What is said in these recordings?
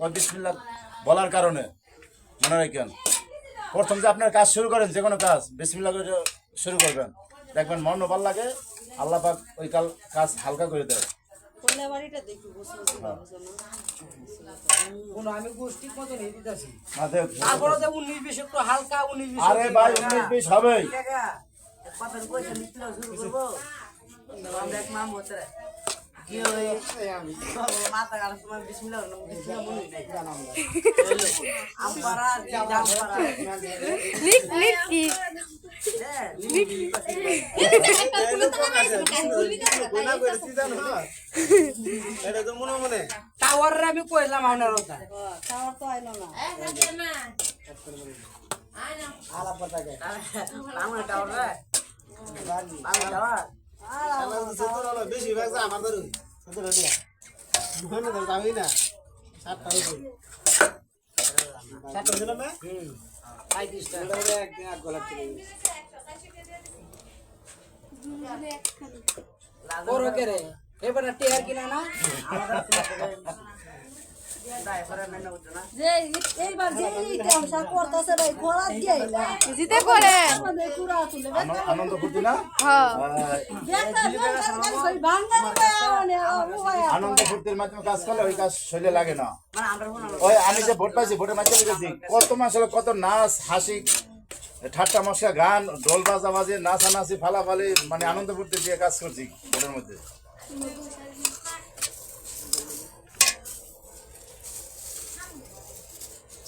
ওই বিসমিল্লাহ বলার কারণে মনে রাখেন প্রথম যে আপনার কাজ শুরু করেন যে কোনো কাজ বিসমিল্লাহ করে শুরু করবেন দেখবেন মন ভালো লাগে আল্লাহ পাক ওই কাজ হালকা করে দেয় আমি গোষ্ঠী কত নেই দিতেছি মাঝে তারপরে যে 19-20 একটু হালকা 19-20 আরে ভাই 19-20 হবেই কথা কইতে নিতে শুরু করব আমরা এক মাম হতে কি হয় আমি মাথা গাল সময় বিসমিল্লাহ বিসমিল্লাহ বলি নাই জানাম আমপারা জামপারা লিখ কি টাওয়ার আমি কইলাম আপনার কথা টাওয়ার তো আইলো না আলা পতা গে আমার টাওয়ার রে আমার টাওয়ার বেশিরভাগ আমাদের দোকানে তো যাবি না 7টা হইছে 7টা হইছে না 35টা এক গলা ছিল করো কে রে এবারে টিয়ার কিনা না যে এইবার যে ইতিহাসা করতেছে ভাই খোলা দিয়াইলা জিতে করে আমাদের পুরা তুলে আনন্দ ফুর্তি না হ্যাঁ আনন্দ ফুর্তির মাধ্যমে কাজ করলে ওই কাজ শরীরে লাগে না মানে আমরা মনে ওই আমি যে ভোট পাইছি ভোটের মাধ্যমে গেছি কত মাসে কত নাচ হাসি ঠাট্টা মশা গান ঢোল বাজাবাজি নাচানাচি ফালাফালি মানে আনন্দ ফুর্তি দিয়ে কাজ করছি ভোটের মধ্যে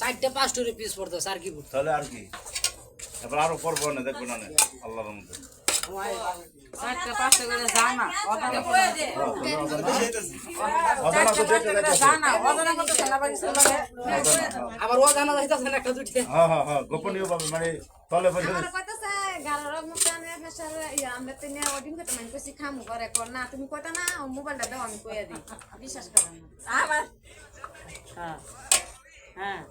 চারটে 5টা পিস পড়তো স্যার কি তাহলে আর কি এবার আরো পর্ব না দেখবো না আল্লাহর মধ্যে চারটে 5টা করে জানা ওখানে অজানা তো দেখতে দেখতে জানা ওখানে কত খেলাবাড়ি চলে আবার ও জানা যাইতাছে না একটা দুইটা হ্যাঁ গোপনীয় ভাবে মানে তলে বসে আমার কইতাছে গালর মুখানে ফেসার আমরা তো নিয়ে ওডিং করতে মানে কইছি খামু করে কর না তুমি কইতা না মোবাইলটা দাও আমি কইয়া দিই বিশ্বাস করেন না আবার হ্যাঁ হ্যাঁ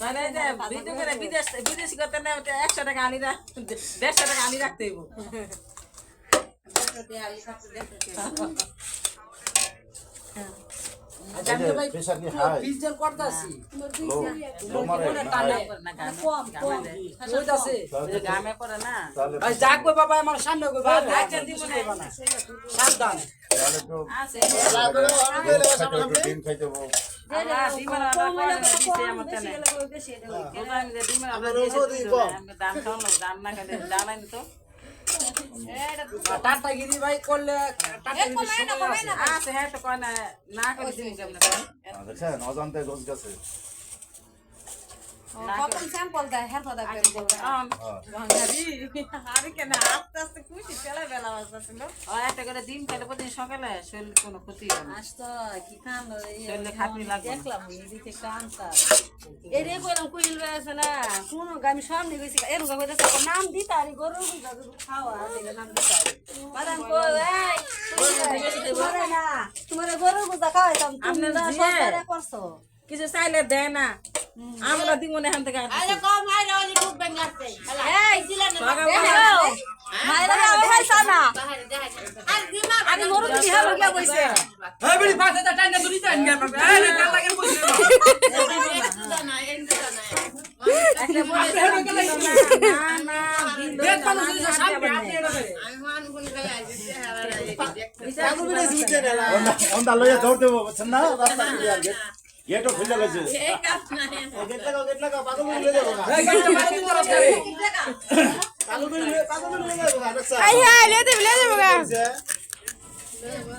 তাহলে যে ভিডিও করে বিদেশি করতে না 100 টাকা আনি না 150 টাকা আনি রাখতে হইব আচ্ছা আমি ভাই প্রেসার কি হাই পিজেল করতাছি গামে পড়ে না ভাই যাকবে বাবা আমার সামনে কইবা আচ্ছা দিব না সাবধান তাহলে তো আছে ডিম খাইতে হবে ডিমের আটা করে দিতে আমার তেনে ওখানে যে ডিমের আটা দিতে আমি দাম খাওয়ানো দাম না খেলে জানাই তো টাটাগিরি ভাই করলে টাটাগিরি আছে হ্যাঁ তো কয় না করে দিন কেমন দেখছেন অজান্তে রোজ গেছে প্রথম স্যাম্পল দেয় হের কথা করে আমি কেন আস্তে আস্তে খুশি চলে বেলা আসছিল একটা করে ডিম খেলে প্রতিদিন সকালে শরীর কোনো ক্ষতি হয় না আসতো কি কাম শরীরে খাটনি লাগবে দেখলাম দিতে কামটা এরে কইলাম কইল আছে না শুনো আমি সামনে গেছি এরকম কইতাছে নাম দিতারি গরু খাওয়া দিলে নাম দিতারি মাদাম কই এই করে না তোমার গরু গুজা খাওয়াইতাম তুমি না সরকারে করছো কিছু চাইলে দেয় না আমরা দিব না এখান থেকে আরে কম মাইরা ওই খুব বেঙ্গাতে এই দিলেন মাইরা আমি খাইছা না আমি গরু দি হালো গিয়া বইছে এই বড়ি পাশে তা টাইনা ধরি টাইন গেল এই কাল লাগে বইছে একটা বলে না না দেখ মানুষ সামনে আপনি এটা আমি মান কোন গায় আইছে আমি বলে শুনতে না ওন্দা লইয়া দৌড় দেবো বুঝছেন না রাস্তা ক্লিয়ার গেটও খুলে গেছে গেট লাগাও পাগল বলে দেবো এই গাড়িটা বাড়ি করছ করে পাগল বলে দেবো আচ্ছা আই হ্যাঁ লে দেব গা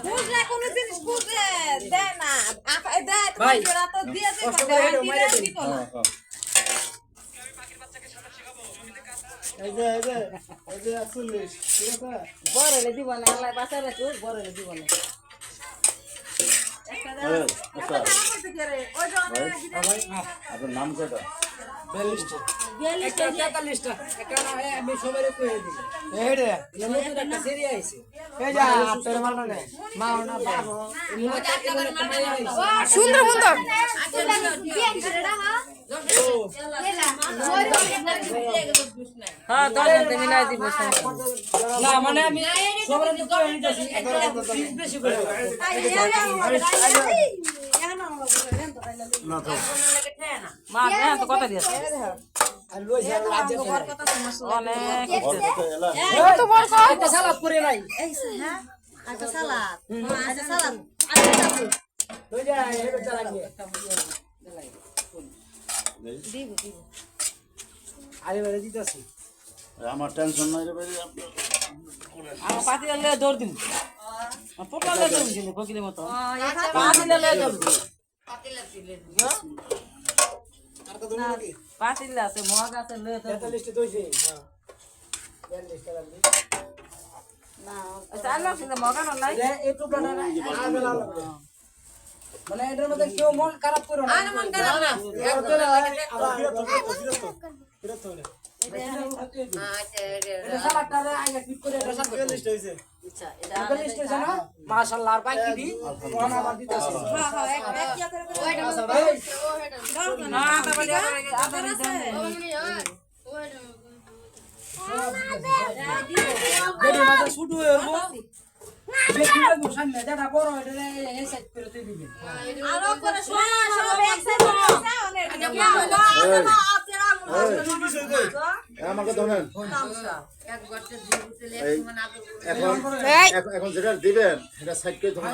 বুঝলে কোন জিনিস বুঝে দে না আপা দে ভাই, তুমি জোড়া তো দিয়ে দে কষ্ট করে হেঁটে মাইরে দিন। এই যে 40 ঠিক আছে বড়লে দিব না আল্লাহ বাঁচারে তো বড়লে দিব না আপনার নাম কয়টা 43টা একটা না আমি সবারে কইয়ে দিই এই রে নতুন একটা সিরি আইছে এই যা তোর মাল না মা না বাবা সুন্দর সুন্দর হ্যাঁ 10 জনতে মিলাই দিব না মানে আমি সবার তো কই নিতেছি একটা পিস বেশি করে না তো মা হ্যাঁ তো কথা দিয়েছে আর লই যা লাজে অনেক একটা সালাদ করে নাই একটা সালাদ একটা সালাদ লই যা এবে চালা গিয়ে আরে বেরে দিতাছি আমার টেনশন নাই রে ভাই আপনি আমার পাতি দিলে দৌড় দিন পোকা লাগে দিন কোকিলের মতো পাতি দিলে দৌড় আর তো দৌড় নাকি পাতিল আছে মগ আছে লয়ে তো 43 তে দইছে হ্যাঁ 42 টাকা দি না চালো কিন্তু মগানো নাই এই টুকরাটা না মানে এটার মধ্যে কেউ মন খারাপ করো না মন খারাপ না ফিরত হইলো এটা সালাদটা আগে ঠিক করে এটা সালাদ 42 হইছে আচ্ছা এটা লিস্ট হইছে না মাশাআল্লাহ আর বাকি দি কোন আবার দিতাছে না তা বলি আবার বেডি মাঝে শুটু হইবো বেশি লাগবো সামনে যেটা বড় এটা এই সাইড করে তুই দিবি আলো করে শোনা সব একসাথে আমাকে ধরেন এক গটে দিয়ে দিতে এখন যেটা দিবেন এটা সাইড করে ধরেন